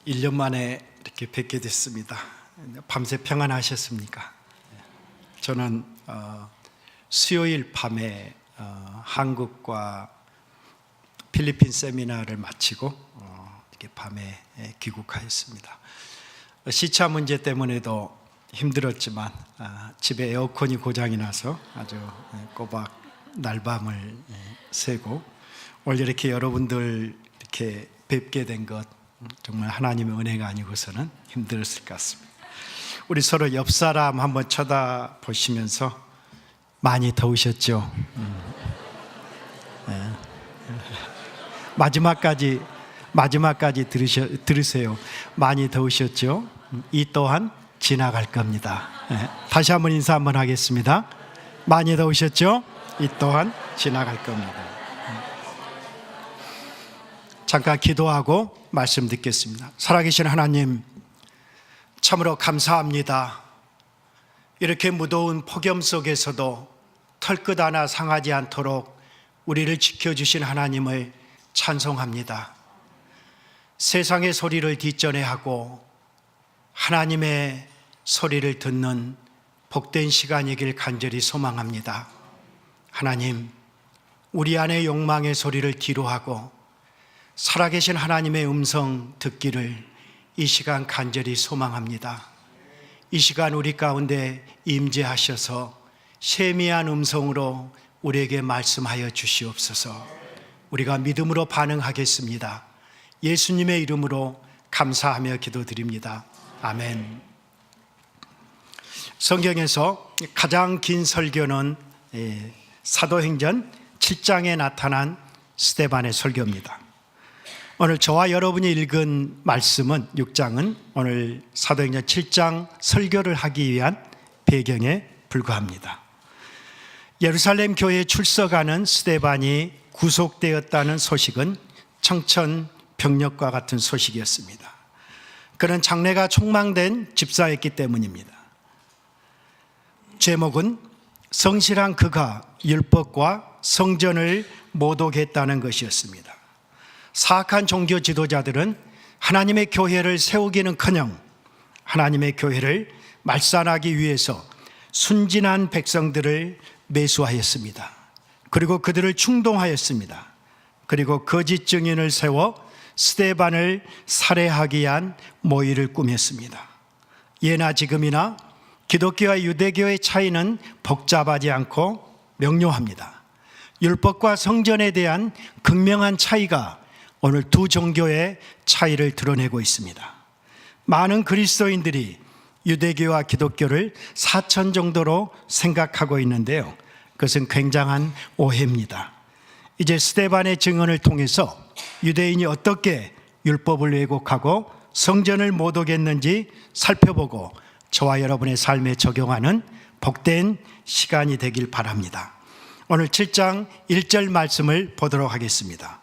1년 만에 이렇게 뵙게 됐습니다. 밤새 평안하셨습니까? 저는 수요일 밤에 한국과 필리핀 세미나를 마치고 이렇게 밤에 귀국하였습니다. 시차 문제 때문에도 힘들었지만 집에 에어컨이 고장이 나서 아주 꼬박 날밤을 새고 오늘 이렇게 여러분들 이렇게 뵙게 된 것 정말 하나님의 은혜가 아니고서는 힘들었을 것 같습니다. 우리 서로 옆 사람 한번 쳐다보시면서 많이 더우셨죠? 네. 마지막까지 들으세요. 많이 더우셨죠? 이 또한 지나갈 겁니다. 네. 다시 한번 인사 한번 하겠습니다. 많이 더우셨죠? 이 또한 지나갈 겁니다. 잠깐 기도하고 말씀 듣겠습니다. 살아계신 하나님, 참으로 감사합니다. 이렇게 무더운 폭염 속에서도 털끝 하나 상하지 않도록 우리를 지켜주신 하나님을 찬송합니다. 세상의 소리를 뒷전해하고 하나님의 소리를 듣는 복된 시간이길 간절히 소망합니다. 하나님, 우리 안의 욕망의 소리를 뒤로하고 살아계신 하나님의 음성 듣기를 이 시간 간절히 소망합니다. 이 시간 우리 가운데 임재하셔서 세미한 음성으로 우리에게 말씀하여 주시옵소서. 우리가 믿음으로 반응하겠습니다. 예수님의 이름으로 감사하며 기도드립니다. 아멘. 성경에서 가장 긴 설교는 사도행전 7장에 나타난 스데반의 설교입니다. 오늘 저와 여러분이 읽은 말씀은 6장은 오늘 사도행전 7장 설교를 하기 위한 배경에 불과합니다. 예루살렘 교회에 출석하는 스데반이 구속되었다는 소식은 청천벽력과 같은 소식이었습니다. 그는 장래가 촉망된 집사였기 때문입니다. 제목은 성실한 그가 율법과 성전을 모독했다는 것이었습니다. 사악한 종교 지도자들은 하나님의 교회를 세우기는커녕 하나님의 교회를 말살하기 위해서 순진한 백성들을 매수하였습니다. 그리고 그들을 충동하였습니다. 그리고 거짓 증인을 세워 스데반을 살해하기 위한 모의를 꾸몄습니다. 예나 지금이나 기독교와 유대교의 차이는 복잡하지 않고 명료합니다. 율법과 성전에 대한 극명한 차이가 오늘 두 종교의 차이를 드러내고 있습니다. 많은 그리스도인들이 유대교와 기독교를 사천 정도로 생각하고 있는데요, 그것은 굉장한 오해입니다. 이제 스데반의 증언을 통해서 유대인이 어떻게 율법을 왜곡하고 성전을 모독했는지 살펴보고 저와 여러분의 삶에 적용하는 복된 시간이 되길 바랍니다. 오늘 7장 1절 말씀을 보도록 하겠습니다.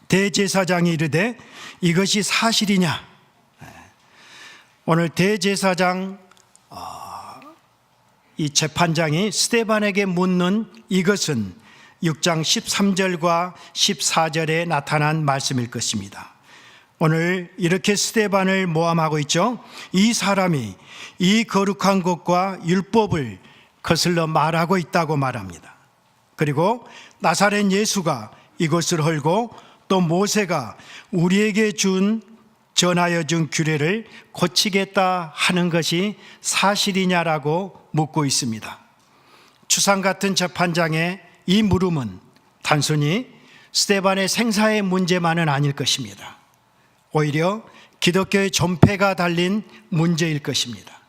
대제사장이 이르되 이것이 사실이냐? 오늘 대제사장 이 재판장이 스데반에게 묻는 이것은 6장 13절과 14절에 나타난 말씀일 것입니다. 오늘 이렇게 스데반을 모함하고 있죠. 이 사람이 이 거룩한 것과 율법을 거슬러 말하고 있다고 말합니다. 그리고 나사렛 예수가 이것을 헐고 또 모세가 우리에게 전하여 준 규례를 고치겠다 하는 것이 사실이냐라고 묻고 있습니다. 추상 같은 재판장의 이 물음은 단순히 스데반의 생사의 문제만은 아닐 것입니다. 오히려 기독교의 존폐가 달린 문제일 것입니다.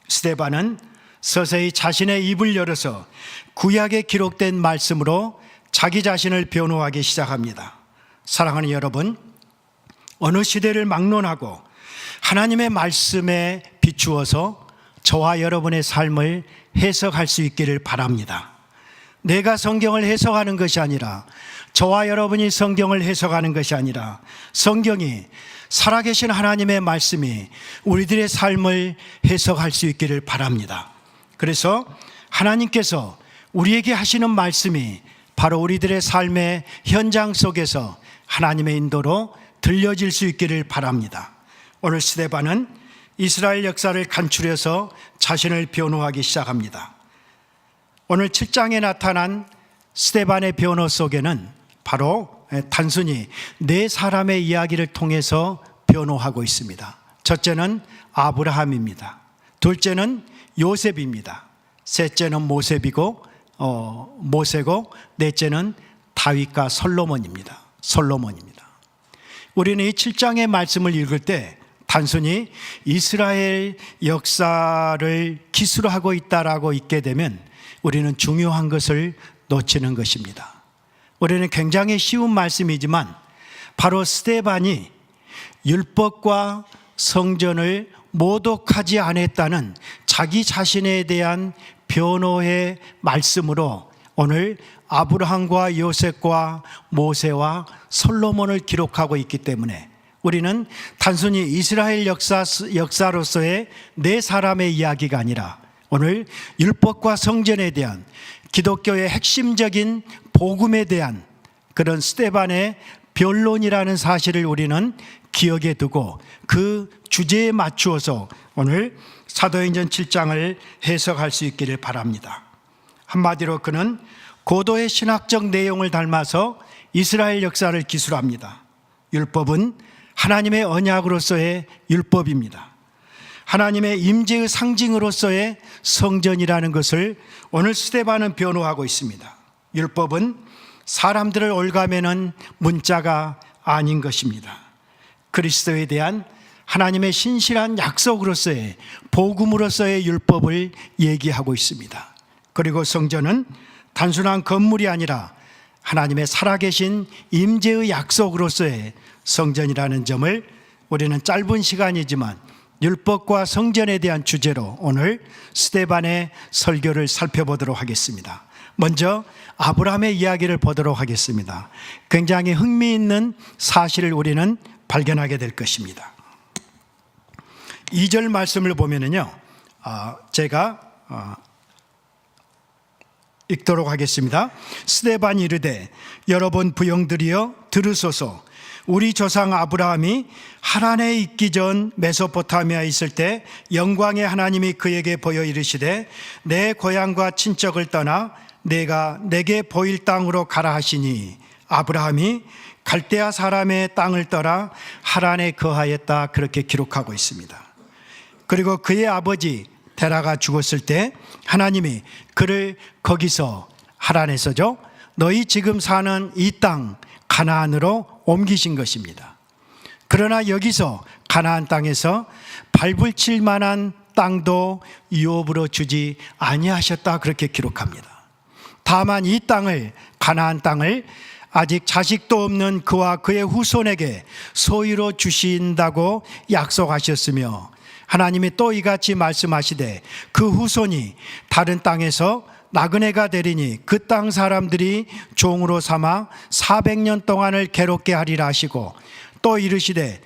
스데반은 서서히 자신의 입을 열어서 구약에 기록된 말씀으로 자기 자신을 변호하기 시작합니다. 사랑하는 여러분, 어느 시대를 막론하고 하나님의 말씀에 비추어서 저와 여러분의 삶을 해석할 수 있기를 바랍니다. 내가 성경을 해석하는 것이 아니라, 저와 여러분이 성경을 해석하는 것이 아니라, 성경이 살아계신 하나님의 말씀이 우리들의 삶을 해석할 수 있기를 바랍니다. 그래서 하나님께서 우리에게 하시는 말씀이 바로 우리들의 삶의 현장 속에서 하나님의 인도로 들려질 수 있기를 바랍니다. 오늘 스데반은 이스라엘 역사를 간추려서 자신을 변호하기 시작합니다. 오늘 7장에 나타난 스데반의 변호 속에는 바로 단순히 네 사람의 이야기를 통해서 변호하고 있습니다. 첫째는 아브라함입니다. 둘째는 요셉입니다. 셋째는 모세고 넷째는 다윗과 솔로몬입니다. 우리는 이 7장의 말씀을 읽을 때 단순히 이스라엘 역사를 기술하고 있다라고 읽게 되면 우리는 중요한 것을 놓치는 것입니다. 우리는 굉장히 쉬운 말씀이지만 바로 스데반이 율법과 성전을 모독하지 않았다는 자기 자신에 대한 변호의 말씀으로 오늘 아브라함과 요셉과 모세와 솔로몬을 기록하고 있기 때문에 우리는 단순히 이스라엘 역사로서의 네 사람의 이야기가 아니라 오늘 율법과 성전에 대한 기독교의 핵심적인 복음에 대한 그런 스데반의 변론이라는 사실을 우리는 기억에 두고 그 주제에 맞추어서 오늘 사도행전 7장을 해석할 수 있기를 바랍니다. 한마디로 그는 고도의 신학적 내용을 닮아서 이스라엘 역사를 기술합니다. 율법은 하나님의 언약으로서의 율법입니다. 하나님의 임재의 상징으로서의 성전이라는 것을 오늘 스데반은 변호하고 있습니다. 율법은 사람들을 올가매는 문자가 아닌 것입니다. 그리스도에 대한 하나님의 신실한 약속으로서의 복음으로서의 율법을 얘기하고 있습니다. 그리고 성전은 단순한 건물이 아니라 하나님의 살아계신 임재의 약속으로서의 성전이라는 점을 우리는 짧은 시간이지만 율법과 성전에 대한 주제로 오늘 스데반의 설교를 살펴보도록 하겠습니다. 먼저 아브라함의 이야기를 보도록 하겠습니다. 굉장히 흥미있는 사실을 우리는 발견하게 될 것입니다. 2절 말씀을 보면은요, 제가 읽도록 하겠습니다. 스데반이 이르되 여러분 부형들이여 들으소서. 우리 조상 아브라함이 하란에 있기 전 메소포타미아에 있을 때 영광의 하나님이 그에게 보여 이르시되 내 고향과 친척을 떠나 내가 내게 보일 땅으로 가라 하시니 아브라함이 갈대아 사람의 땅을 떠나 하란에 거하였다, 그렇게 기록하고 있습니다. 그리고 그의 아버지 데라가 죽었을 때 하나님이 그를 거기서 하란에서죠, 너희 지금 사는 이 땅 가나안으로 옮기신 것입니다. 그러나 여기서 가나안 땅에서 밟을 칠 만한 땅도 유업으로 주지 아니하셨다, 그렇게 기록합니다. 다만 이 땅을, 가나안 땅을 아직 자식도 없는 그와 그의 후손에게 소유로 주신다고 약속하셨으며 하나님이 또 이같이 말씀하시되 그 후손이 다른 땅에서 나그네가 되리니 그 땅 사람들이 종으로 삼아 400년 동안을 괴롭게 하리라 하시고 또 이르시되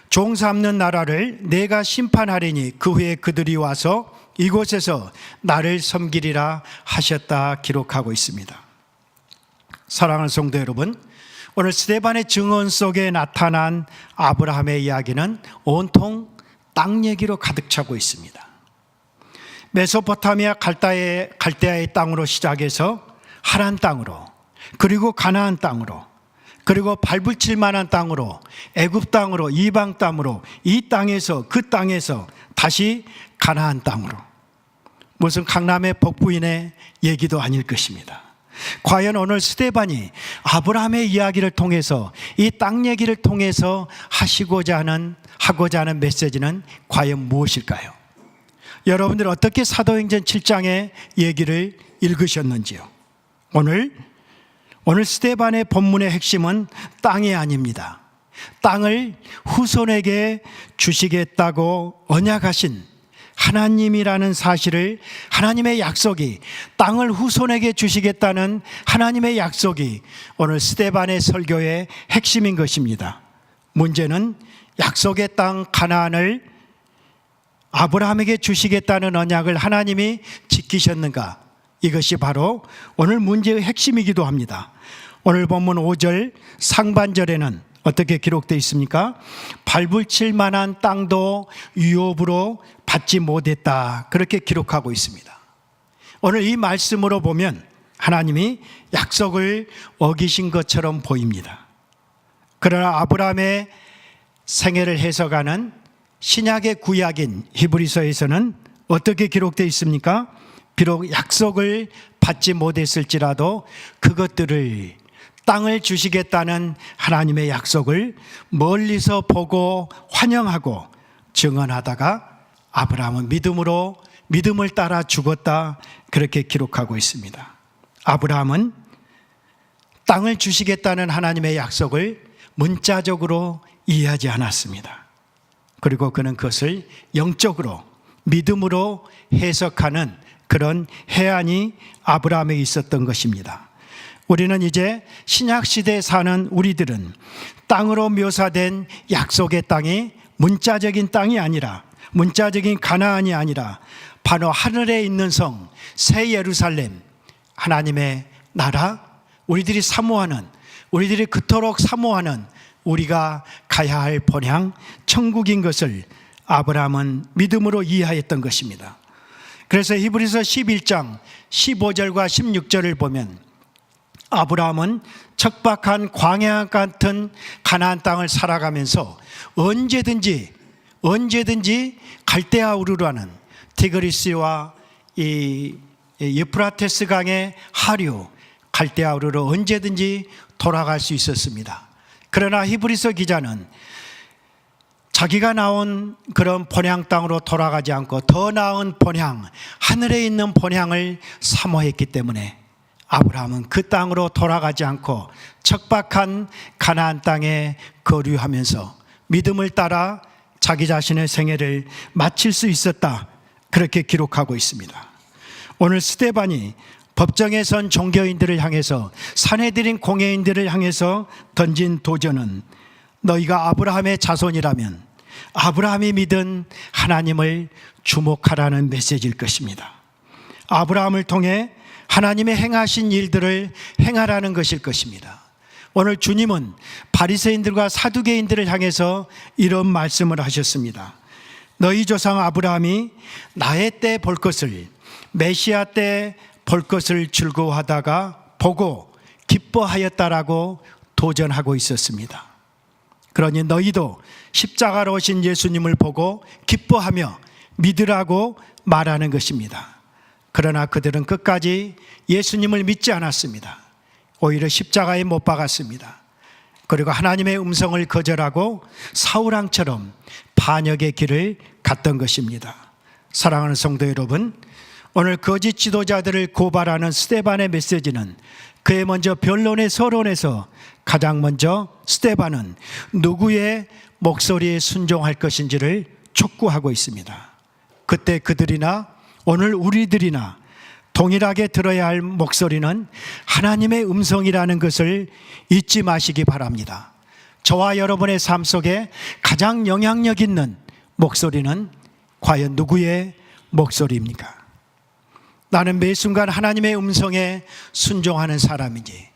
종 삼는 나라를 내가 심판하리니 그 후에 그들이 와서 이곳에서 나를 섬기리라 하셨다, 기록하고 있습니다. 사랑하는 성도 여러분, 오늘 스데반의 증언 속에 나타난 아브라함의 이야기는 온통 땅 얘기로 가득 차고 있습니다. 메소포타미아 갈대아의 땅으로 시작해서 하란 땅으로, 그리고 가나안 땅으로, 그리고 발붙일 만한 땅으로, 애굽 땅으로, 이방 땅으로, 이 땅에서 그 땅에서 다시 가나안 땅으로, 무슨 강남의 복부인의 얘기도 아닐 것입니다. 과연 오늘 스데반이 아브라함의 이야기를 통해서 이 땅 얘기를 통해서 하고자 하는 메시지는 과연 무엇일까요? 여러분들 어떻게 사도행전 7장의 얘기를 읽으셨는지요? 오늘 스데반의 본문의 핵심은 땅이 아닙니다. 땅을 후손에게 주시겠다고 언약하신 하나님이라는 사실을, 하나님의 약속이, 땅을 후손에게 주시겠다는 하나님의 약속이 오늘 스데반의 설교의 핵심인 것입니다. 문제는 약속의 땅 가나안을 아브라함에게 주시겠다는 언약을 하나님이 지키셨는가? 이것이 바로 오늘 문제의 핵심이기도 합니다. 오늘 본문 5절 상반절에는 어떻게 기록되어 있습니까? 발붙일 만한 땅도 유업으로 받지 못했다. 그렇게 기록하고 있습니다. 오늘 이 말씀으로 보면 하나님이 약속을 어기신 것처럼 보입니다. 그러나 아브라함의 생애를 해석하는 신약의 구약인 히브리서에서는 어떻게 기록되어 있습니까? 비록 약속을 받지 못했을지라도 그것들을 땅을 주시겠다는 하나님의 약속을 멀리서 보고 환영하고 증언하다가 아브라함은 믿음을 따라 죽었다. 그렇게 기록하고 있습니다. 아브라함은 땅을 주시겠다는 하나님의 약속을 문자적으로 이해하지 않았습니다. 그리고 그는 그것을 영적으로 믿음으로 해석하는 그런 해안이 아브라함에게 있었던 것입니다. 우리는 이제 신약시대에 사는 우리들은 땅으로 묘사된 약속의 땅이 문자적인 땅이 아니라, 문자적인 가나안이 아니라 바로 하늘에 있는 성 새 예루살렘, 하나님의 나라, 우리들이 사모하는, 우리들이 그토록 사모하는 우리가 가야 할 본향 천국인 것을 아브라함은 믿음으로 이해했던 것입니다. 그래서 히브리서 11장 15절과 16절을 보면 아브라함은 척박한 광야 같은 가나안 땅을 살아가면서 언제든지 갈대아 우르라는 티그리스와 이 유프라테스 강의 하류 갈대아 우르로 언제든지 돌아갈 수 있었습니다. 그러나 히브리서 기자는 자기가 나온 그런 본향 땅으로 돌아가지 않고 더 나은 본향, 하늘에 있는 본향을 사모했기 때문에 아브라함은 그 땅으로 돌아가지 않고 척박한 가나안 땅에 거류하면서 믿음을 따라 자기 자신의 생애를 마칠 수 있었다. 그렇게 기록하고 있습니다. 오늘 스데반이 법정에 선 종교인들을 향해서, 산헤드린 공회인들을 향해서 던진 도전은 너희가 아브라함의 자손이라면 아브라함이 믿은 하나님을 주목하라는 메시지일 것입니다. 아브라함을 통해 하나님의 행하신 일들을 행하라는 것일 것입니다. 오늘 주님은 바리새인들과 사두개인들을 향해서 이런 말씀을 하셨습니다. 너희 조상 아브라함이 나의 때 볼 것을, 메시아 때 볼 것을 즐거워하다가 보고 기뻐하였다라고 도전하고 있었습니다. 그러니 너희도 십자가로 오신 예수님을 보고 기뻐하며 믿으라고 말하는 것입니다. 그러나 그들은 끝까지 예수님을 믿지 않았습니다. 오히려 십자가에 못 박았습니다. 그리고 하나님의 음성을 거절하고 사울왕처럼 반역의 길을 갔던 것입니다. 사랑하는 성도 여러분, 오늘 거짓 지도자들을 고발하는 스데반의 메시지는 그의 먼저 변론의 서론에서 가장 먼저 스데반은 누구의 목소리에 순종할 것인지를 촉구하고 있습니다. 그때 그들이나 오늘 우리들이나 동일하게 들어야 할 목소리는 하나님의 음성이라는 것을 잊지 마시기 바랍니다. 저와 여러분의 삶 속에 가장 영향력 있는 목소리는 과연 누구의 목소리입니까? 나는 매 순간 하나님의 음성에 순종하는 사람이지,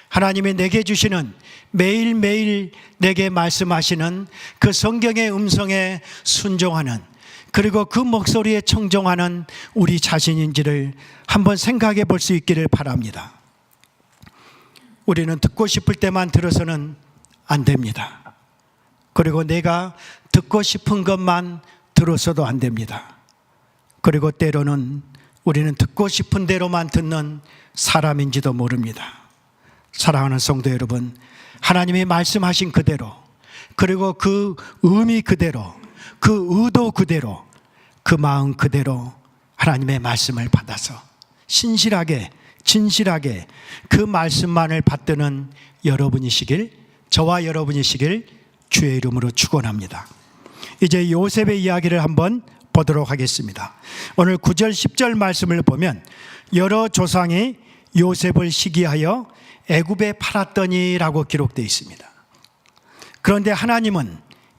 하나님이 내게 주시는 매일매일 내게 말씀하시는 그 성경의 음성에 순종하는, 그리고 그 목소리에 청종하는 우리 자신인지를 한번 생각해 볼 수 있기를 바랍니다. 우리는 듣고 싶을 때만 들어서는 안 됩니다. 그리고 내가 듣고 싶은 것만 들어서도 안 됩니다. 그리고 때로는 우리는 듣고 싶은 대로만 듣는 사람인지도 모릅니다. 사랑하는 성도 여러분, 하나님이 말씀하신 그대로, 그리고 그 의미 그대로, 그 의도 그대로, 그 마음 그대로 하나님의 말씀을 받아서 신실하게, 진실하게 그 말씀만을 받드는 여러분이시길, 저와 여러분이시길 주의 이름으로 축원합니다. 이제 요셉의 이야기를 한번 보도록 하겠습니다. 오늘 9절 10절 말씀을 보면 여러 조상이 요셉을 시기하여 애굽에 팔았더니라고 기록되어 있습니다. 그런데 하나님은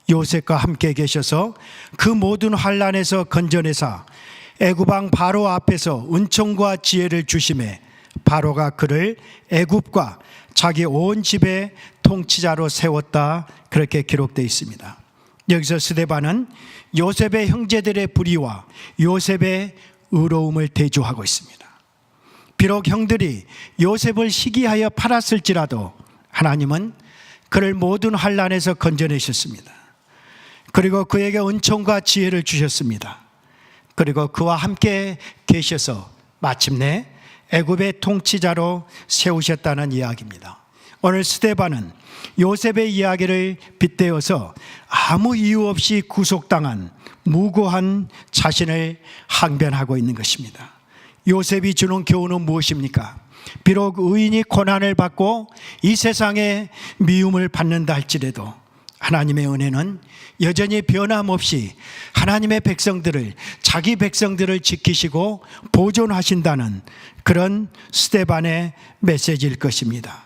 요셉과 함께 계셔서 그 모든 환난에서 건져내사 애굽 왕 바로 앞에서 은총과 지혜를 주심에 바로가 그를 애굽과 자기 온 집의 통치자로 세웠다, 그렇게 기록되어 있습니다. 여기서 스데반은 요셉의 형제들의 불의와 요셉의 의로움을 대조하고 있습니다. 비록 형들이 요셉을 시기하여 팔았을지라도 하나님은 그를 모든 환난에서 건져내셨습니다. 그리고 그에게 은총과 지혜를 주셨습니다. 그리고 그와 함께 계셔서 마침내 애굽의 통치자로 세우셨다는 이야기입니다. 오늘 스데반은 요셉의 이야기를 빗대어서 아무 이유 없이 구속당한 무고한 자신을 항변하고 있는 것입니다. 요셉이 주는 교훈은 무엇입니까? 비록 의인이 고난을 받고 이 세상에 미움을 받는다 할지라도 하나님의 은혜는 여전히 변함없이 하나님의 백성들을, 자기 백성들을 지키시고 보존하신다는 그런 스데반의 메시지일 것입니다.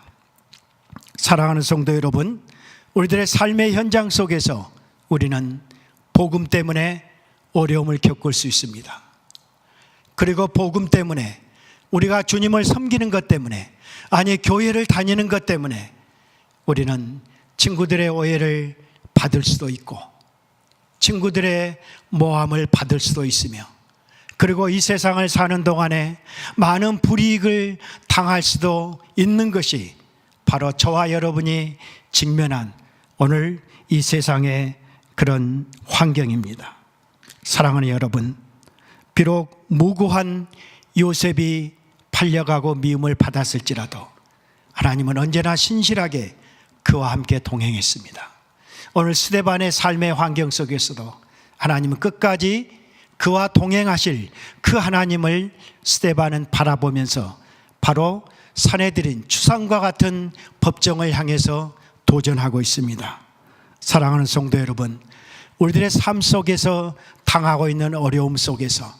사랑하는 성도 여러분, 우리들의 삶의 현장 속에서 우리는 복음 때문에 어려움을 겪을 수 있습니다. 그리고 복음 때문에, 우리가 주님을 섬기는 것 때문에, 아니 교회를 다니는 것 때문에 우리는 친구들의 오해를 받을 수도 있고 친구들의 모함을 받을 수도 있으며, 그리고 이 세상을 사는 동안에 많은 불이익을 당할 수도 있는 것이 바로 저와 여러분이 직면한 오늘 이 세상의 그런 환경입니다. 사랑하는 여러분, 비록 무고한 요셉이 팔려가고 미움을 받았을지라도 하나님은 언제나 신실하게 그와 함께 동행했습니다. 오늘 스데반의 삶의 환경 속에서도 하나님은 끝까지 그와 동행하실 그 하나님을 스데반은 바라보면서 바로 사내들인 추상과 같은 법정을 향해서 도전하고 있습니다. 사랑하는 성도 여러분, 우리들의 삶 속에서 당하고 있는 어려움 속에서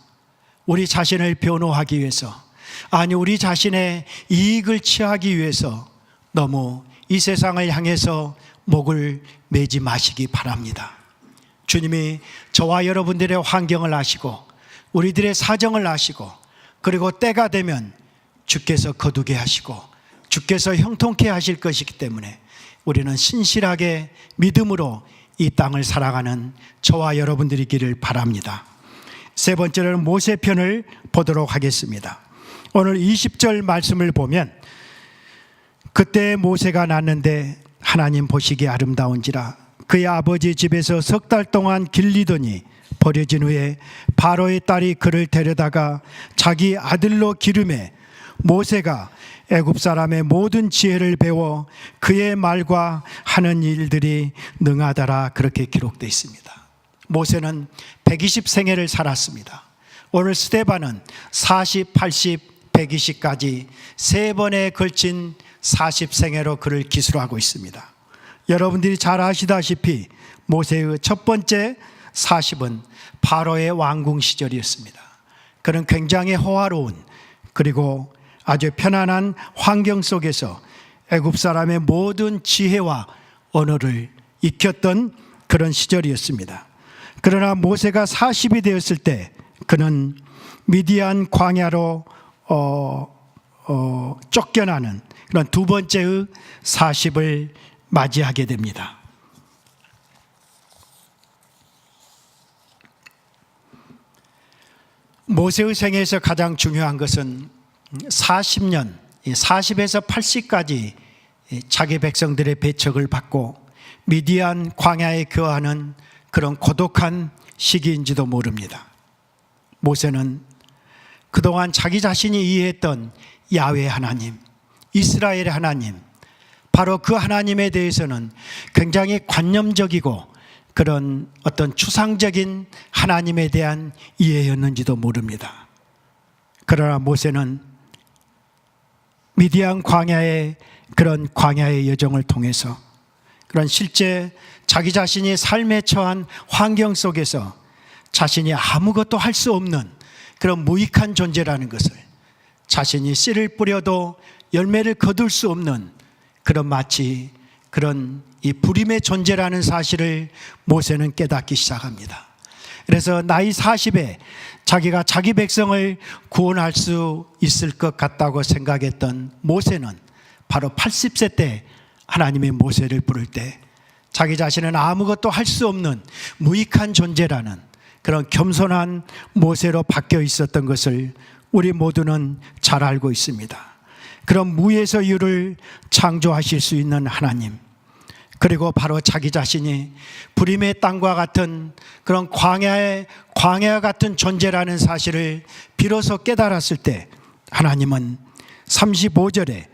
우리 자신을 변호하기 위해서, 아니 우리 자신의 이익을 취하기 위해서 너무 이 세상을 향해서 목을 매지 마시기 바랍니다. 주님이 저와 여러분들의 환경을 아시고 우리들의 사정을 아시고, 그리고 때가 되면 주께서 거두게 하시고 주께서 형통케 하실 것이기 때문에 우리는 신실하게 믿음으로 이 땅을 살아가는 저와 여러분들이기를 바랍니다. 세 번째로는 모세편을 보도록 하겠습니다. 오늘 20절 말씀을 보면, 그때 모세가 났는데 하나님 보시기에 아름다운지라 그의 아버지 집에서 석 달 동안 길리더니 버려진 후에 바로의 딸이 그를 데려다가 자기 아들로 기름해 모세가 애굽 사람의 모든 지혜를 배워 그의 말과 하는 일들이 능하더라, 그렇게 기록되어 있습니다. 모세는 120생애를 살았습니다. 오늘 스데반은 40, 80, 120까지 세 번에 걸친 40생애로 그를 기술하고 있습니다. 여러분들이 잘 아시다시피 모세의 첫 번째 40은 바로의 왕궁 시절이었습니다. 그는 굉장히 호화로운, 그리고 아주 편안한 환경 속에서 애굽 사람의 모든 지혜와 언어를 익혔던 그런 시절이었습니다. 그러나 모세가 40이 되었을 때 그는 미디안 광야로 쫓겨나는 그런 두 번째의 40을 맞이하게 됩니다. 모세의 생애에서 가장 중요한 것은 40년, 40에서 80까지 자기 백성들의 배척을 받고 미디안 광야에 거하는 그런 고독한 시기인지도 모릅니다. 모세는 그동안 자기 자신이 이해했던 야훼 하나님, 이스라엘의 하나님, 바로 그 하나님에 대해서는 굉장히 관념적이고 그런 어떤 추상적인 하나님에 대한 이해였는지도 모릅니다. 그러나 모세는 미디안 광야의 그런 광야의 여정을 통해서 그런 실제 자기 자신이 삶에 처한 환경 속에서 자신이 아무것도 할 수 없는 그런 무익한 존재라는 것을, 자신이 씨를 뿌려도 열매를 거둘 수 없는 그런 마치 그런 이 불임의 존재라는 사실을 모세는 깨닫기 시작합니다. 그래서 나이 40에 자기가 자기 백성을 구원할 수 있을 것 같다고 생각했던 모세는 바로 80세 때 하나님의 모세를 부를 때 자기 자신은 아무것도 할 수 없는 무익한 존재라는 그런 겸손한 모세로 바뀌어 있었던 것을 우리 모두는 잘 알고 있습니다. 그런 무에서 유를 창조하실 수 있는 하나님, 그리고 바로 자기 자신이 불임의 땅과 같은 그런 광야와 같은 존재라는 사실을 비로소 깨달았을 때 하나님은 35절에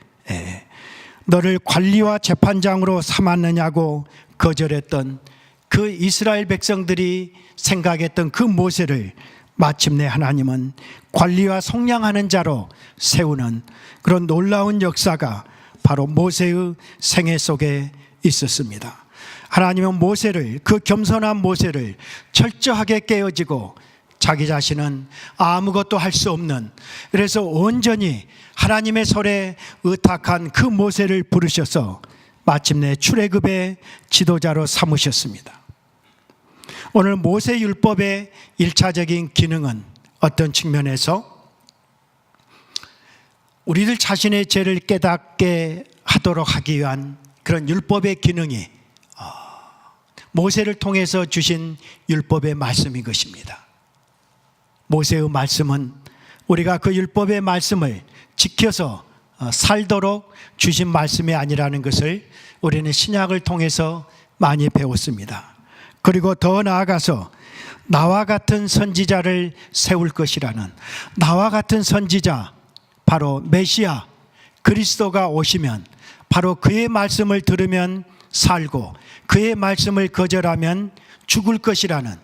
너를 관리와 재판장으로 삼았느냐고 거절했던 그 이스라엘 백성들이 생각했던 그 모세를 마침내 하나님은 관리와 속량하는 자로 세우는 그런 놀라운 역사가 바로 모세의 생애 속에 있었습니다. 하나님은 모세를, 그 겸손한 모세를 철저하게 깨어지고 자기 자신은 아무것도 할 수 없는, 그래서 온전히 하나님의 손에 의탁한 그 모세를 부르셔서 마침내 출애굽의 지도자로 삼으셨습니다. 오늘 모세율법의 1차적인 기능은 어떤 측면에서 우리들 자신의 죄를 깨닫게 하도록 하기 위한 그런 율법의 기능이 모세를 통해서 주신 율법의 말씀인 것입니다. 모세의 말씀은 우리가 그 율법의 말씀을 지켜서 살도록 주신 말씀이 아니라는 것을 우리는 신약을 통해서 많이 배웠습니다. 그리고 더 나아가서 나와 같은 선지자를 세울 것이라는, 나와 같은 선지자, 바로 메시아 그리스도가 오시면 바로 그의 말씀을 들으면 살고 그의 말씀을 거절하면 죽을 것이라는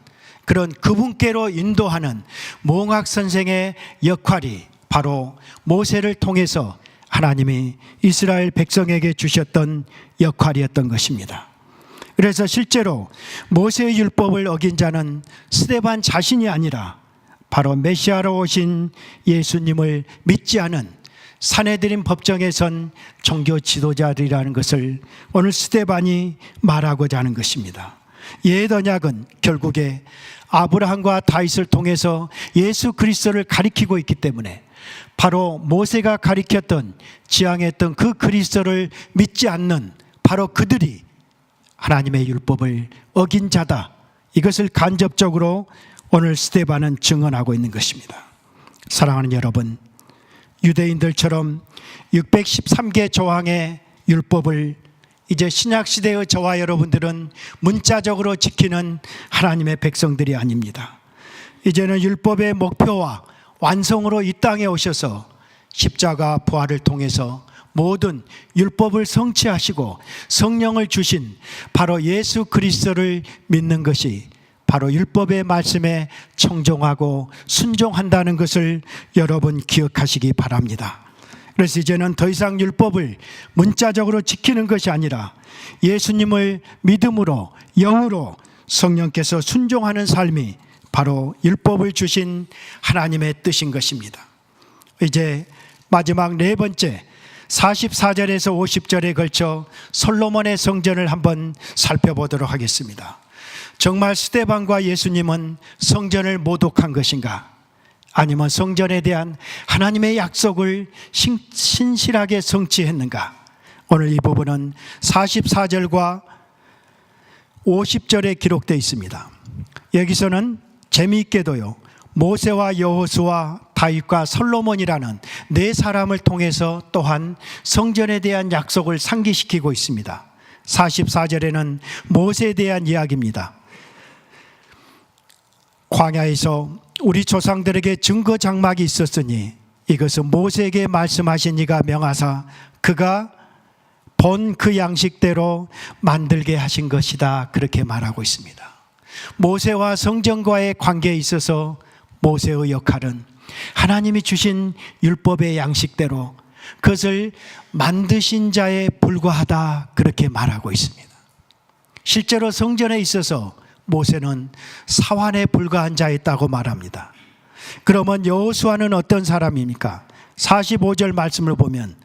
그런 그분께로 인도하는 몽학 선생의 역할이 바로 모세를 통해서 하나님이 이스라엘 백성에게 주셨던 역할이었던 것입니다. 그래서 실제로 모세의 율법을 어긴 자는 스데반 자신이 아니라 바로 메시아로 오신 예수님을 믿지 않은 사내들인 법정에 선 종교 지도자들이라는 것을 오늘 스데반이 말하고자 하는 것입니다. 옛 언약은 결국에 아브라함과 다윗을 통해서 예수 그리스도를 가리키고 있기 때문에 바로 모세가 가리켰던, 지향했던 그 그리스도를 믿지 않는 바로 그들이 하나님의 율법을 어긴 자다, 이것을 간접적으로 오늘 스데반은 증언하고 있는 것입니다. 사랑하는 여러분, 유대인들처럼 613개 조항의 율법을 이제 신약시대의 저와 여러분들은 문자적으로 지키는 하나님의 백성들이 아닙니다. 이제는 율법의 목표와 완성으로 이 땅에 오셔서 십자가 부활을 통해서 모든 율법을 성취하시고 성령을 주신 바로 예수 그리스도를 믿는 것이 바로 율법의 말씀에 청종하고 순종한다는 것을 여러분 기억하시기 바랍니다. 그래서 이제는 더 이상 율법을 문자적으로 지키는 것이 아니라 예수님을 믿음으로 영으로 성령께서 순종하는 삶이 바로 율법을 주신 하나님의 뜻인 것입니다. 이제 마지막 네 번째 44절에서 50절에 걸쳐 솔로몬의 성전을 한번 살펴보도록 하겠습니다. 정말 스데반과 예수님은 성전을 모독한 것인가? 아니면 성전에 대한 하나님의 약속을 신실하게 성취했는가? 오늘 이 부분은 44절과 50절에 기록되어 있습니다. 여기서는 재미있게도요, 모세와 여호수아, 다윗과 솔로몬이라는 네 사람을 통해서 또한 성전에 대한 약속을 상기시키고 있습니다. 44절에는 모세에 대한 이야기입니다. 광야에서 우리 조상들에게 증거 장막이 있었으니 이것은 모세에게 말씀하신 이가 명하사 그가 본 그 양식대로 만들게 하신 것이다, 그렇게 말하고 있습니다. 모세와 성전과의 관계에 있어서 모세의 역할은 하나님이 주신 율법의 양식대로 그것을 만드신 자에 불과하다, 그렇게 말하고 있습니다. 실제로 성전에 있어서 모세는 사환에 불과한 자였다고 말합니다. 그러면 여호수아는 어떤 사람입니까? 45절 말씀을 보면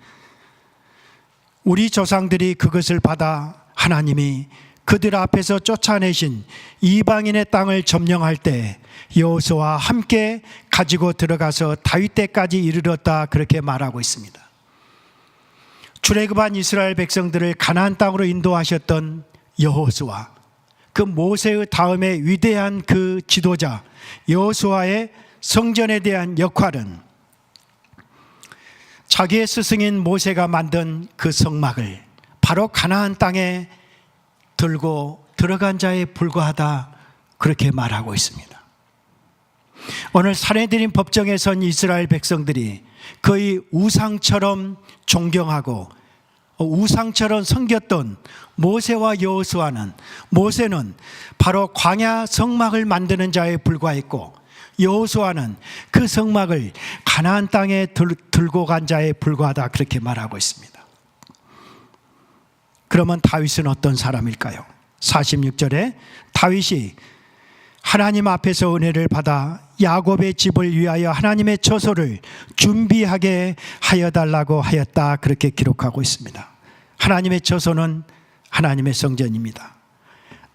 우리 조상들이 그것을 받아 하나님이 그들 앞에서 쫓아내신 이방인의 땅을 점령할 때 여호수아와 함께 가지고 들어가서 다윗 때까지 이르렀다, 그렇게 말하고 있습니다. 출애굽한 이스라엘 백성들을 가나안 땅으로 인도하셨던 여호수아, 그 모세의 다음에 위대한 그 지도자 여호수아의 성전에 대한 역할은 자기의 스승인 모세가 만든 그 성막을 바로 가나안 땅에 들고 들어간 자에 불과하다, 그렇게 말하고 있습니다. 오늘 살해드린 법정에 선 이스라엘 백성들이 거의 우상처럼 존경하고 우상처럼 섬겼던 모세와 여호수아는, 모세는 바로 광야 성막을 만드는 자에 불과했고 여호수아는 그 성막을 가나안 땅에 들고 간 자에 불과하다, 그렇게 말하고 있습니다. 그러면 다윗은 어떤 사람일까요? 46절에 다윗이 하나님 앞에서 은혜를 받아 야곱의 집을 위하여 하나님의 처소를 준비하게 하여 달라고 하였다, 그렇게 기록하고 있습니다. 하나님의 처소는 하나님의 성전입니다.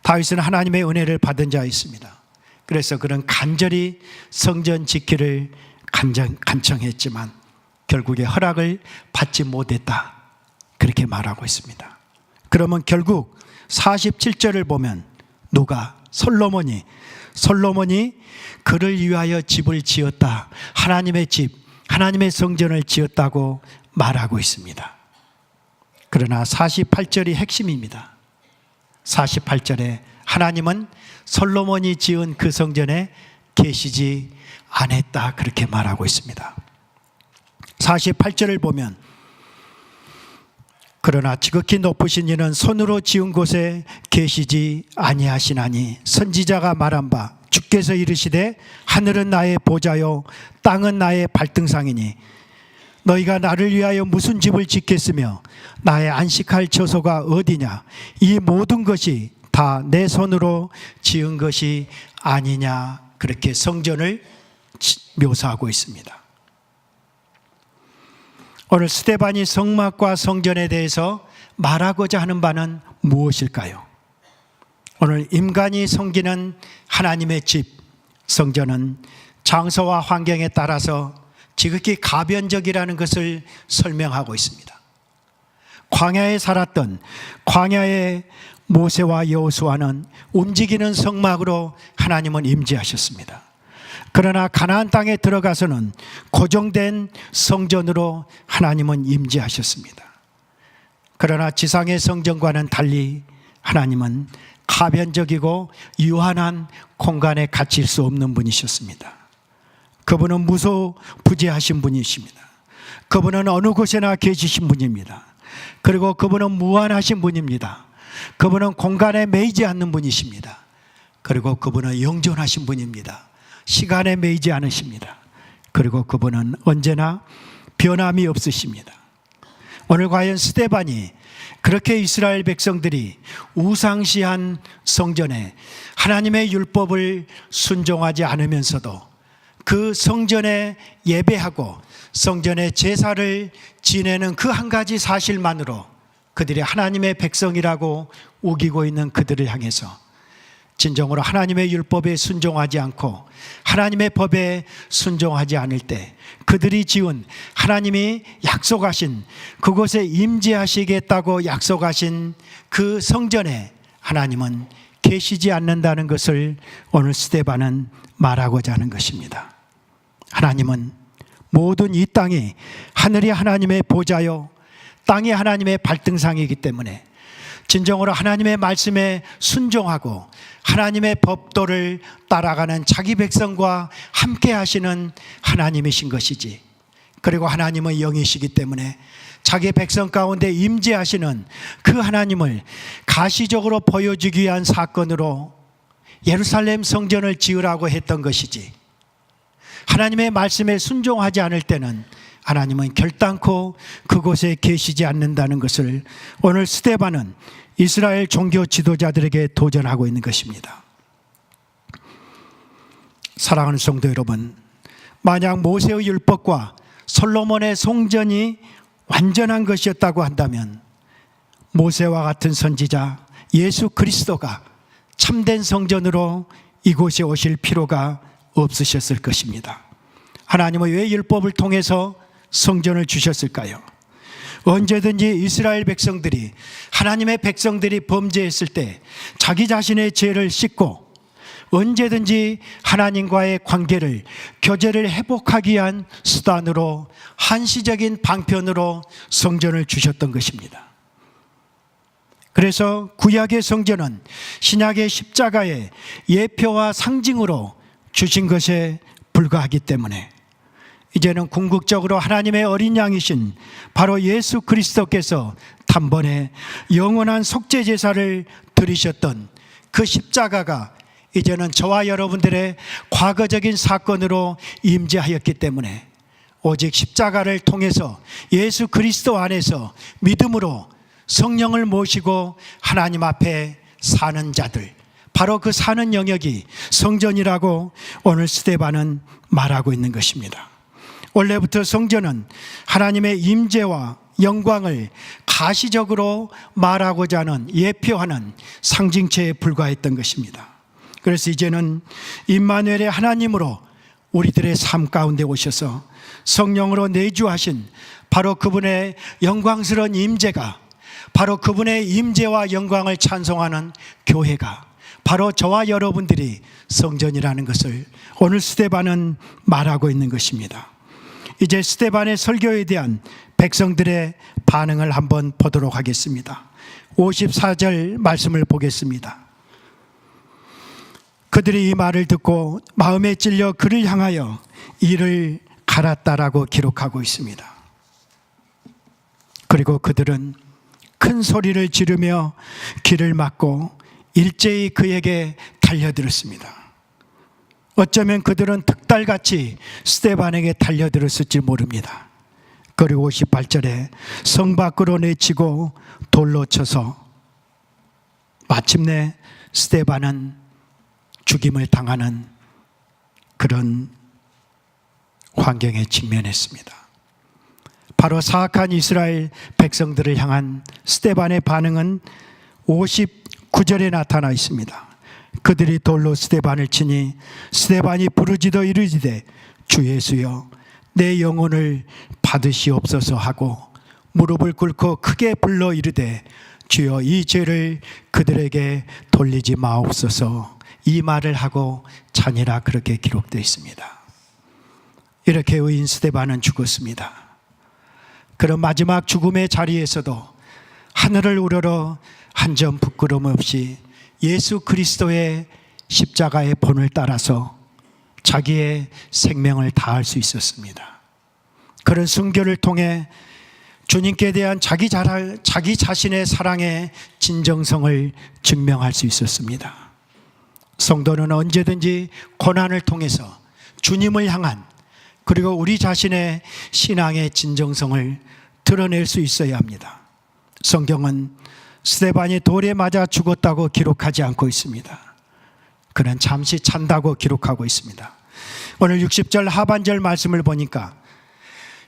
다윗은 하나님의 은혜를 받은 자였습니다. 그래서 그는 간절히 성전 지키를 간청했지만 결국에 허락을 받지 못했다, 그렇게 말하고 있습니다. 그러면 결국 47절을 보면 솔로몬이 그를 위하여 집을 지었다, 하나님의 집, 하나님의 성전을 지었다고 말하고 있습니다. 그러나 48절이 핵심입니다. 48절에 하나님은 솔로몬이 지은 그 성전에 계시지 않았다, 그렇게 말하고 있습니다. 48절을 보면 그러나 지극히 높으신 이는 손으로 지은 곳에 계시지 아니하시나니 선지자가 말한 바 주께서 이르시되 하늘은 나의 보좌요 땅은 나의 발등상이니 너희가 나를 위하여 무슨 집을 짓겠으며 나의 안식할 처소가 어디냐, 이 모든 것이 다 내 손으로 지은 것이 아니냐, 그렇게 성전을 묘사하고 있습니다. 오늘 스데반이 성막과 성전에 대해서 말하고자 하는 바는 무엇일까요? 오늘 인간이 섬기는 하나님의 집, 성전은 장소와 환경에 따라서 지극히 가변적이라는 것을 설명하고 있습니다. 광야에 살았던 광야의 모세와 여호수아는 움직이는 성막으로 하나님은 임재하셨습니다. 그러나 가나안 땅에 들어가서는 고정된 성전으로 하나님은 임재하셨습니다. 그러나 지상의 성전과는 달리 하나님은 가변적이고 유한한 공간에 갇힐 수 없는 분이셨습니다. 그분은 무소부재하신 분이십니다. 그분은 어느 곳에나 계시신 분입니다. 그리고 그분은 무한하신 분입니다. 그분은 공간에 매이지 않는 분이십니다. 그리고 그분은 영존하신 분입니다. 시간에 매이지 않으십니다. 그리고 그분은 언제나 변함이 없으십니다. 오늘 과연 스데반이 그렇게 이스라엘 백성들이 우상시한 성전에 하나님의 율법을 순종하지 않으면서도 그 성전에 예배하고 성전에 제사를 지내는 그 한 가지 사실만으로 그들이 하나님의 백성이라고 우기고 있는 그들을 향해서 진정으로 하나님의 율법에 순종하지 않고 하나님의 법에 순종하지 않을 때 그들이 지은 하나님이 약속하신 그곳에 임재하시겠다고 약속하신 그 성전에 하나님은 계시지 않는다는 것을 오늘 스데반은 말하고자 하는 것입니다. 하나님은 모든 이 땅이 하늘이 하나님의 보좌요 땅이 하나님의 발등상이기 때문에 진정으로 하나님의 말씀에 순종하고 하나님의 법도를 따라가는 자기 백성과 함께 하시는 하나님이신 것이지, 그리고 하나님은 영이시기 때문에 자기 백성 가운데 임재하시는 그 하나님을 가시적으로 보여주기 위한 사건으로 예루살렘 성전을 지으라고 했던 것이지, 하나님의 말씀에 순종하지 않을 때는 하나님은 결단코 그곳에 계시지 않는다는 것을 오늘 스데반은 이스라엘 종교 지도자들에게 도전하고 있는 것입니다. 사랑하는 성도 여러분, 만약 모세의 율법과 솔로몬의 성전이 완전한 것이었다고 한다면 모세와 같은 선지자, 예수 그리스도가 참된 성전으로 이곳에 오실 필요가 없으셨을 것입니다. 하나님은 왜 율법을 통해서 성전을 주셨을까요? 언제든지 이스라엘 백성들이, 하나님의 백성들이 범죄했을 때 자기 자신의 죄를 씻고 언제든지 하나님과의 관계를, 교제를 회복하기 위한 수단으로, 한시적인 방편으로 성전을 주셨던 것입니다. 그래서 구약의 성전은 신약의 십자가의 예표와 상징으로 주신 것에 불과하기 때문에 이제는 궁극적으로 하나님의 어린 양이신 바로 예수 그리스도께서 단번에 영원한 속죄 제사를 드리셨던 그 십자가가 이제는 저와 여러분들의 과거적인 사건으로 임재하였기 때문에 오직 십자가를 통해서 예수 그리스도 안에서 믿음으로 성령을 모시고 하나님 앞에 사는 자들, 바로 그 사는 영역이 성전이라고 오늘 스데반은 말하고 있는 것입니다. 원래부터 성전은 하나님의 임재와 영광을 가시적으로 말하고자 하는, 예표하는 상징체에 불과했던 것입니다. 그래서 이제는 임마누엘의 하나님으로 우리들의 삶 가운데 오셔서 성령으로 내주하신 바로 그분의 영광스러운 임재가, 바로 그분의 임재와 영광을 찬송하는 교회가 바로 저와 여러분들이 성전이라는 것을 오늘 스데반은 말하고 있는 것입니다. 이제 스데반의 설교에 대한 백성들의 반응을 한번 보도록 하겠습니다. 54절 말씀을 보겠습니다. 그들이 이 말을 듣고 마음에 찔려 그를 향하여 이를 갈았다라고 기록하고 있습니다. 그리고 그들은 큰 소리를 지르며 길을 막고 일제히 그에게 달려들었습니다. 어쩌면 그들은 득달같이 스데반에게 달려들었을지 모릅니다. 그리고 58절에 성 밖으로 내치고 돌로 쳐서 마침내 스데반은 죽임을 당하는 그런 환경에 직면했습니다. 바로 사악한 이스라엘 백성들을 향한 스데반의 반응은 59절에 나타나 있습니다. 그들이 돌로 스데반을 치니 스데반이 부르짖어 이르짖되 주 예수여 내 영혼을 받으시옵소서 하고 무릎을 꿇고 크게 불러 이르되 주여 이 죄를 그들에게 돌리지 마옵소서. 이 말을 하고 자니라 그렇게 기록되어 있습니다. 이렇게 의인 스데반은 죽었습니다. 그런 마지막 죽음의 자리에서도 하늘을 우러러 한 점 부끄러움 없이 예수 그리스도의 십자가의 본을 따라서 자기의 생명을 다할 수 있었습니다. 그런 순교를 통해 주님께 대한 자기 자신의 사랑의 진정성을 증명할 수 있었습니다. 성도는 언제든지 고난을 통해서 주님을 향한, 그리고 우리 자신의 신앙의 진정성을 드러낼 수 있어야 합니다. 성경은 스데반이 돌에 맞아 죽었다고 기록하지 않고 있습니다. 그는 잠시 찬다고 기록하고 있습니다. 오늘 60절 하반절 말씀을 보니까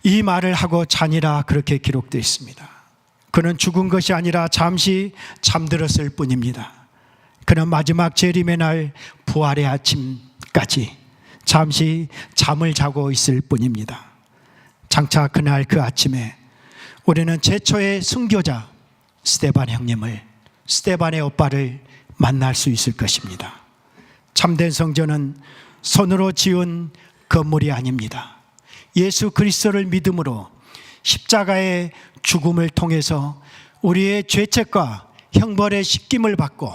이 말을 하고 자니라 그렇게 기록되어 있습니다. 그는 죽은 것이 아니라 잠시 잠들었을 뿐입니다. 그는 마지막 재림의 날 부활의 아침까지 잠시 잠을 자고 있을 뿐입니다. 장차 그날 그 아침에 우리는 최초의 순교자 스데반 형님을, 스데반의 오빠를 만날 수 있을 것입니다. 참된 성전은 손으로 지은 건물이 아닙니다. 예수 그리스도를 믿음으로 십자가의 죽음을 통해서 우리의 죄책과 형벌의 씻김을 받고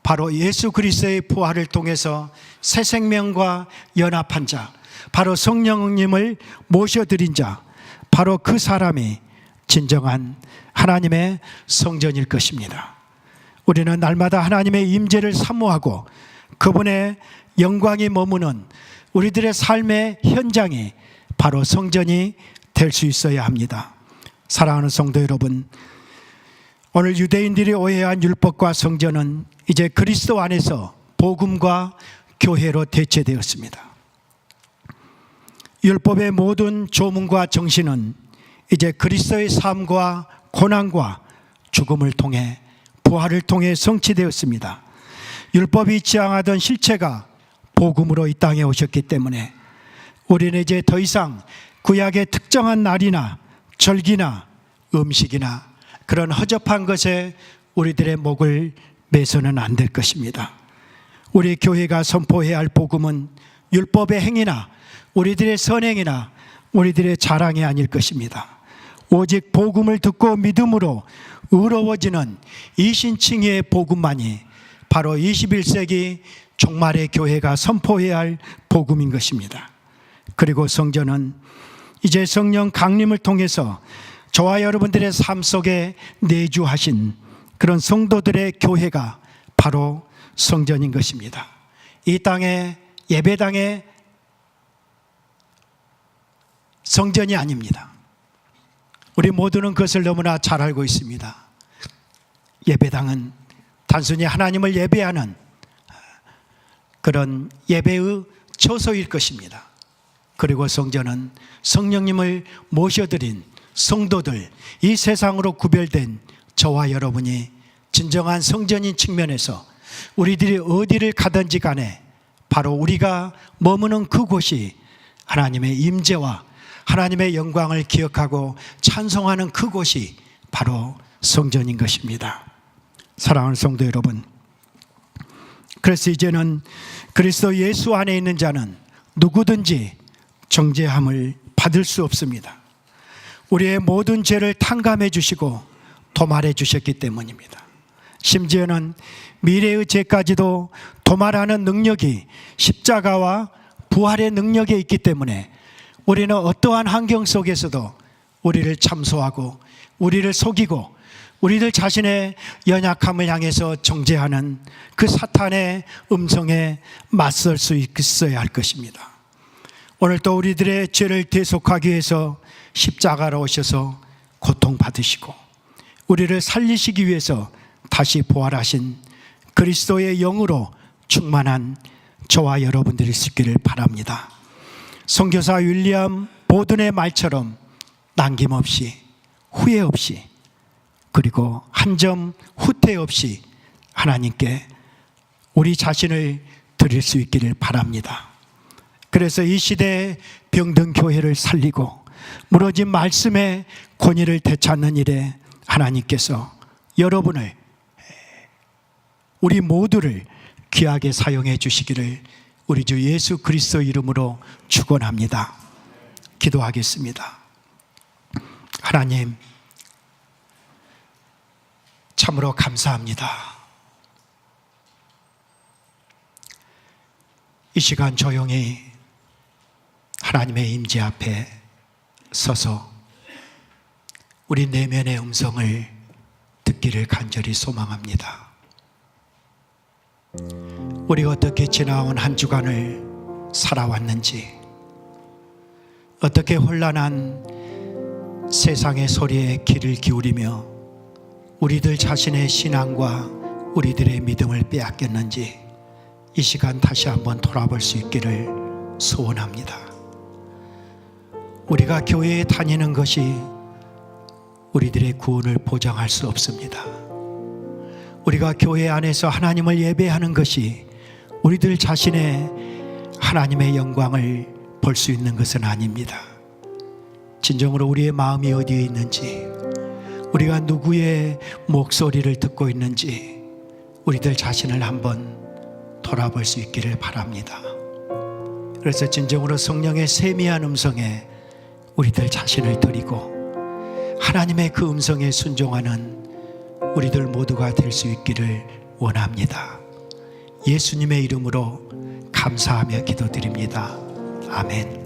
바로 예수 그리스도의 부활을 통해서 새 생명과 연합한 자, 바로 성령님을 모셔드린 자, 바로 그 사람이 진정한 하나님의 성전일 것입니다. 우리는 날마다 하나님의 임재를 사모하고 그분의 영광이 머무는 우리들의 삶의 현장이 바로 성전이 될 수 있어야 합니다. 사랑하는 성도 여러분, 오늘 유대인들이 오해한 율법과 성전은 이제 그리스도 안에서 복음과 교회로 대체되었습니다. 율법의 모든 조문과 정신은 이제 그리스도의 삶과 고난과 죽음을 통해 부활을 통해 성취되었습니다. 율법이 지향하던 실체가 복음으로 이 땅에 오셨기 때문에 우리는 이제 더 이상 구약의 특정한 날이나 절기나 음식이나 그런 허접한 것에 우리들의 목을 매서는 안 될 것입니다. 우리 교회가 선포해야 할 복음은 율법의 행위나 우리들의 선행이나 우리들의 자랑이 아닐 것입니다. 오직 복음을 듣고 믿음으로 의로워지는 이신칭의의 복음만이 바로 21세기 종말의 교회가 선포해야 할 복음인 것입니다. 그리고 성전은 이제 성령 강림을 통해서 저와 여러분들의 삶 속에 내주하신 그런 성도들의 교회가 바로 성전인 것입니다. 이 땅의 예배당의 성전이 아닙니다. 우리 모두는 그것을 너무나 잘 알고 있습니다. 예배당은 단순히 하나님을 예배하는 그런 예배의 처소일 것입니다. 그리고 성전은 성령님을 모셔드린 성도들, 이 세상으로 구별된 저와 여러분이 진정한 성전인 측면에서 우리들이 어디를 가든지 간에 바로 우리가 머무는 그곳이 하나님의 임재와 하나님의 영광을 기억하고 찬송하는 그곳이 바로 성전인 것입니다. 사랑하는 성도 여러분, 그래서 이제는 그리스도 예수 안에 있는 자는 누구든지 정죄함을 받을 수 없습니다. 우리의 모든 죄를 탕감해 주시고 도말해 주셨기 때문입니다. 심지어는 미래의 죄까지도 도말하는 능력이 십자가와 부활의 능력에 있기 때문에 우리는 어떠한 환경 속에서도 우리를 참소하고 우리를 속이고 우리들 자신의 연약함을 향해서 정죄하는 그 사탄의 음성에 맞설 수 있어야 할 것입니다. 오늘 또 우리들의 죄를 대속하기 위해서 십자가로 오셔서 고통받으시고 우리를 살리시기 위해서 다시 부활하신 그리스도의 영으로 충만한 저와 여러분들이 있기를 바랍니다. 선교사 윌리엄 보든의 말처럼 남김없이 후회 없이 그리고 한 점 후퇴 없이 하나님께 우리 자신을 드릴 수 있기를 바랍니다. 그래서 이 시대의 병든 교회를 살리고 무너진 말씀의 권위를 되찾는 일에 하나님께서 여러분을, 우리 모두를 귀하게 사용해 주시기를 우리 주 예수 그리스도 이름으로 축원합니다. 기도하겠습니다. 하나님, 참으로 감사합니다. 이 시간 조용히 하나님의 임재 앞에 서서 우리 내면의 음성을 듣기를 간절히 소망합니다. 우리가 어떻게 지나온 한 주간을 살아왔는지, 어떻게 혼란한 세상의 소리에 귀를 기울이며 우리들 자신의 신앙과 우리들의 믿음을 빼앗겼는지 이 시간 다시 한번 돌아볼 수 있기를 소원합니다. 우리가 교회에 다니는 것이 우리들의 구원을 보장할 수 없습니다. 우리가 교회 안에서 하나님을 예배하는 것이 우리들 자신의 하나님의 영광을 볼 수 있는 것은 아닙니다. 진정으로 우리의 마음이 어디에 있는지, 우리가 누구의 목소리를 듣고 있는지 우리들 자신을 한번 돌아볼 수 있기를 바랍니다. 그래서 진정으로 성령의 세미한 음성에 우리들 자신을 드리고 하나님의 그 음성에 순종하는 우리들 모두가 될 수 있기를 원합니다. 예수님의 이름으로 감사하며 기도드립니다. 아멘.